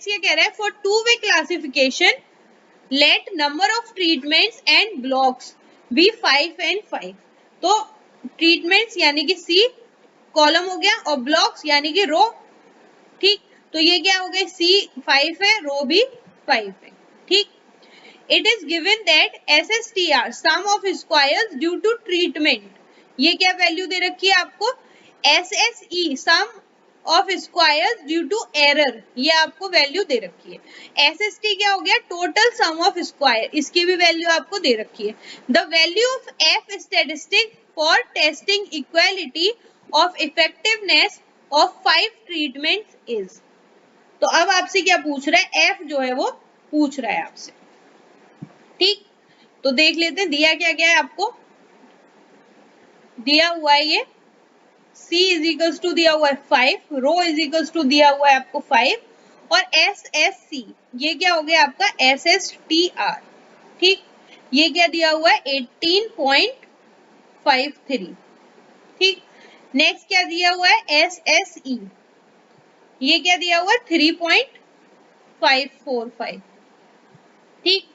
ये कह रहा है for two way classification let number of treatments and blocks be 5 and 5। तो ट्रीटमेंट्स यानी कि सी कॉलम हो गया और ब्लॉक्स यानी कि रो। ठीक, तो ये क्या हो गया, सी 5 है, रो भी 5 है। ठीक, it is given that SSTR sum of squares due to treatment, ये क्या वैल्यू दे रखी है आपको, SSE sum of squares due to error, ये आपको वैल्यू दे रखी है। SST क्या हो गया, टोटल सम ऑफ स्क्वायर, इसकी भी वैल्यू आपको दे रखी है। The value of F statistic for testing equality of effectiveness of 5 treatments is. तो अब आपसे क्या पूछ रहा है, F जो है वो पूछ रहा है आपसे। ठीक, तो देख लेते हैं दिया क्या क्या है आपको। दिया हुआ है ये C इज इक्वल्स टू दिया हुआ है 5, रो इज इक्वल्स टू दिया हुआ है आपको 5 और SSC ये क्या हो गया आपका SSTR। ठीक, ये क्या दिया हुआ है 18.53। ठीक, नेक्स्ट क्या दिया हुआ है SSE, ये क्या दिया हुआ है 3.545। ठीक,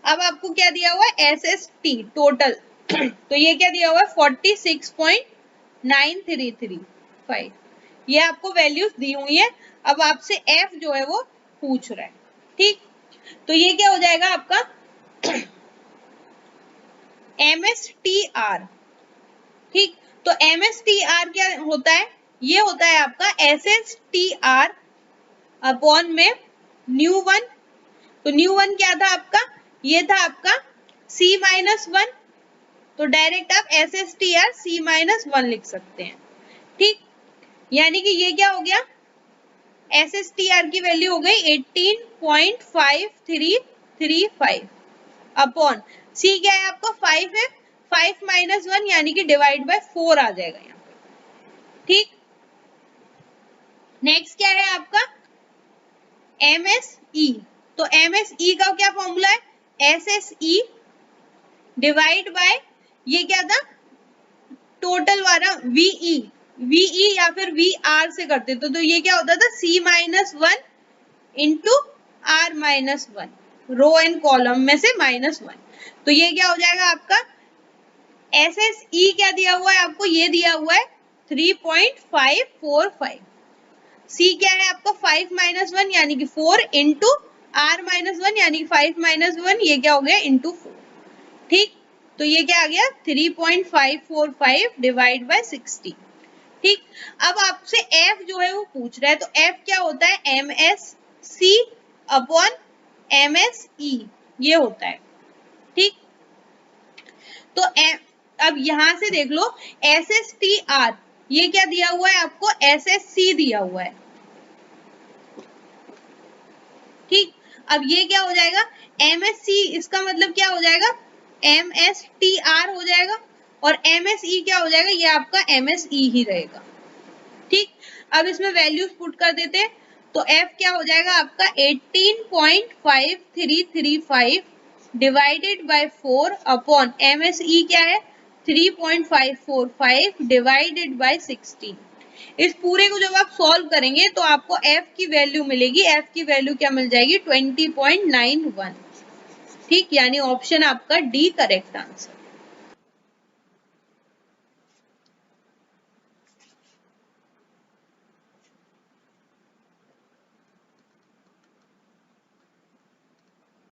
अब आपको क्या दिया हुआ है SST टोटल, तो ये क्या दिया हुआ है 46.9335। ये आपको वैल्यूज दी हुई है। अब आपसे F जो है वो पूछ रहा है। ठीक, तो ये क्या हो जाएगा आपका MSTR। ठीक, तो MSTR क्या होता है, ये होता है आपका SSTR अपॉन में न्यू वन। तो न्यू वन क्या था आपका, ये था आपका C-1, तो डायरेक्ट आप SSTR C-1 लिख सकते हैं। ठीक, यानी कि ये क्या हो गया, SSTR की वैल्यू हो गई 18.5335 अपॉन C क्या है आपका 5 है, 5-1 यानी कि डिवाइड बाय 4 आ जाएगा यहाँ पे। ठीक, नेक्स्ट क्या है आपका MSE। तो MSE का क्या फॉर्मूला है, SSE डिवाइड बाय ये क्या था टोटल वाला VE या फिर VR से करते तो ये क्या होता था C-1 into R-1, row and column में से -1। तो ये क्या हो जाएगा आपका SSE क्या दिया हुआ है आपको, ये दिया हुआ है 3.545। C क्या है आपका 5-1 यानी कि 4 इंटू R-1 यानी कि 5-1, ये क्या हो गया इंटू 4। ठीक, तो ये क्या आ गया 3.545 डिवाइड बाय 60। ठीक, अब आपसे F जो है वो पूछ रहा है, तो F क्या होता है MSC अपॉन MSE ये होता है। ठीक, तो अब यहां से देख लो SSTR ये क्या दिया हुआ है आपको SSC दिया हुआ है। ठीक, अब ये क्या हो जाएगा MSC, इसका मतलब क्या हो जाएगा MSTR हो जाएगा और MSE क्या हो जाएगा, ये आपका MSE ही रहेगा। ठीक, अब इसमें वैल्यूज पुट कर देते हैं, तो F क्या हो जाएगा आपका 18.5335 डिवाइडेड बाय 4 अपॉन MSE क्या है 3.545 डिवाइडेड बाय 16। इस पूरे को जब आप सॉल्व करेंगे तो आपको F की वैल्यू मिलेगी, F की वैल्यू क्या मिल जाएगी 20.91। ठीक, यानी ऑप्शन आपका डी करेक्ट आंसर।